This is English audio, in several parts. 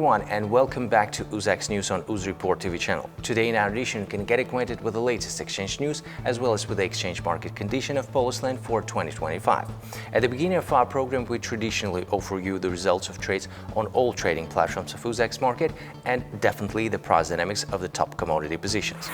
everyone, and welcome back to UZEX News on UzReport TV channel. Today in our edition, you can get acquainted with the latest exchange news as well as with the exchange market condition of polyethylene for 2025. At the beginning of our program, we traditionally offer you the results of trades on all trading platforms of UZEX market and definitely the price dynamics of the top commodity positions.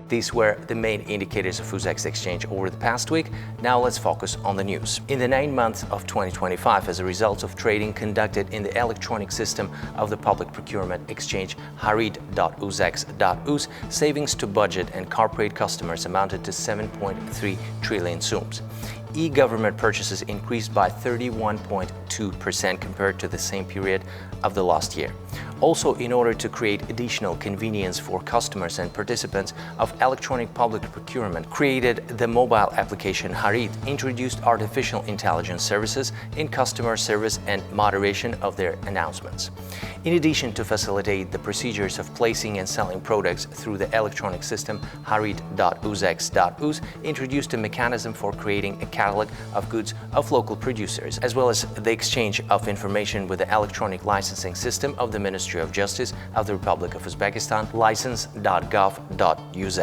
These were the main indicators of UZEX exchange over the past week. Now let's focus on the news. In the 9 months of 2025, as a result of trading conducted in the electronic system of the public procurement exchange harid.uzex.uz, savings to budget and corporate customers amounted to 7.3 trillion sums. E-government purchases increased by 31.2% compared to the same period of the last year. Also, in order to create additional convenience for customers and participants of electronic public procurement, created the mobile application Harid, introduced artificial intelligence services in customer service and moderation of their announcements. In addition to facilitate the procedures of placing and selling products through the electronic system, harid.uzex.uz introduced a mechanism for creating a catalog of goods of local producers, as well as the exchange of information with the electronic licensing system of the Ministry of Justice of the Republic of Uzbekistan, license.gov.uz.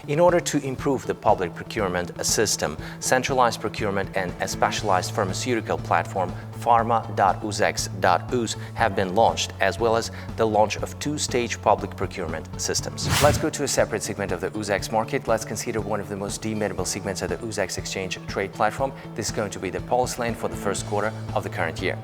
In order to improve the public procurement system, centralized procurement and a specialized pharmaceutical platform, pharma.uzex.uz, have been launched, as well as the launch of 2-stage public procurement systems. Let's go to a separate segment of the UZEX market. Let's consider one of the most demandable segments of the UZEX exchange trade platform. This is going to be the polyethylene for the first quarter of the current year.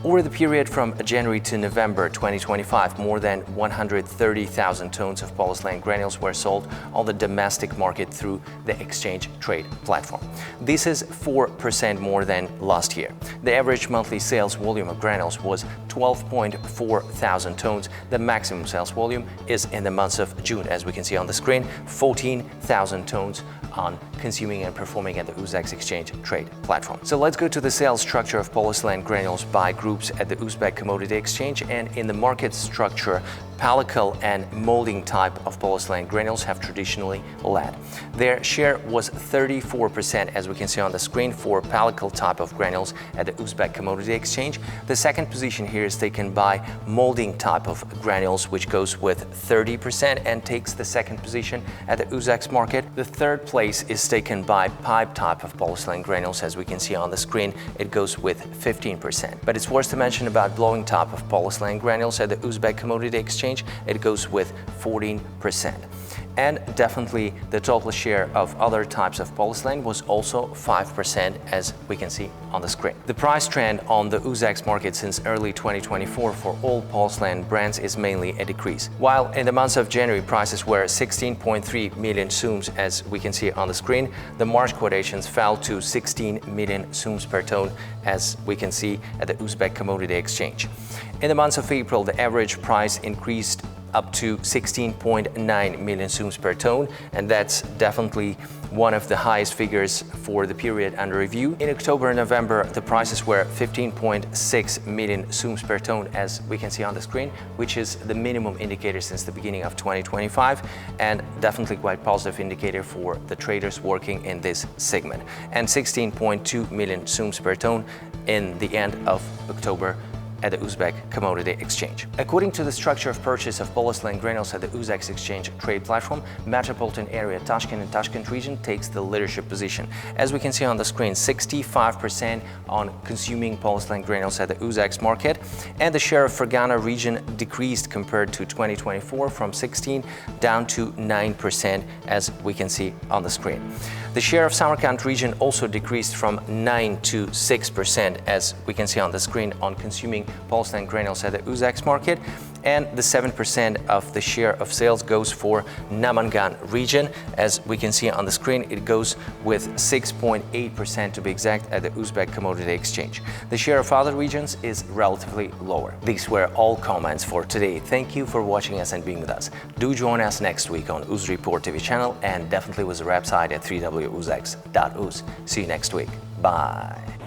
Over the period from January to November 2025, more than 130,000 tons of polyethylene granules were sold on the domestic market through the exchange trade platform. This is 4% more than last year. The average monthly sales volume of granules was 12.4 thousand tons. The maximum sales volume is in the months of June, as we can see on the screen, 14,000 tons on consuming and performing at the UZEX exchange trade platform. So let's go to the sales structure of polyethylene granules by groups at the Uzbek Commodity Exchange. And in the market structure, pellicle and molding type of polyethylene granules have traditionally led. Their share was 34%, as we can see on the screen, for pellicle type of granules at the Uzbek Commodity Exchange. The second position here is taken by molding type of granules, which goes with 30% and takes the second position at the UZEX market. The third place is taken by pipe type of polyethylene granules, as we can see on the screen. It goes with 15%. But it's worth to mention about blowing type of polyethylene granules at the Uzbek Commodity Exchange. It goes with 14%. And definitely the total share of other types of polyethylene was also 5%, as we can see on the screen. The price trend on the UZEX market since early 2024 for all polyethylene brands is mainly a decrease. While in the months of January, prices were 16.3 million sums, as we can see on the screen, the March quotations fell to 16 million sums per ton, as we can see at the Uzbek Commodity Exchange. In the months of April, the average price increased up to 16.9 million sums per ton, and that's definitely one of the highest figures for the period under review. In October and November, the prices were 15.6 million sums per ton, as we can see on the screen, which is the minimum indicator since the beginning of 2025, and definitely quite positive indicator for the traders working in this segment. And 16.2 million sums per ton in the end of October at the Uzbek Commodity Exchange. According to the structure of purchase of polyethylene granules at the UZEX exchange trade platform, metropolitan area Tashkent and Tashkent region takes the leadership position. As we can see on the screen, 65% on consuming polyethylene granules at the UZEX market, and the share of Fergana region decreased compared to 2024 from 16 down to 9%, as we can see on the screen. The share of Samarkand region also decreased from 9 to 6%, as we can see on the screen, on consuming polyethylene granules at the UZEX market, and the 7% of the share of sales goes for Namangan region. As we can see on the screen, it goes with 6.8% to be exact at the Uzbek Commodity Exchange. The share of other regions is relatively lower. These were all comments for today. Thank you for watching us and being with us. Do join us next week on UzReport TV channel, and definitely with the website at www.uzex.uz. See you next week. Bye.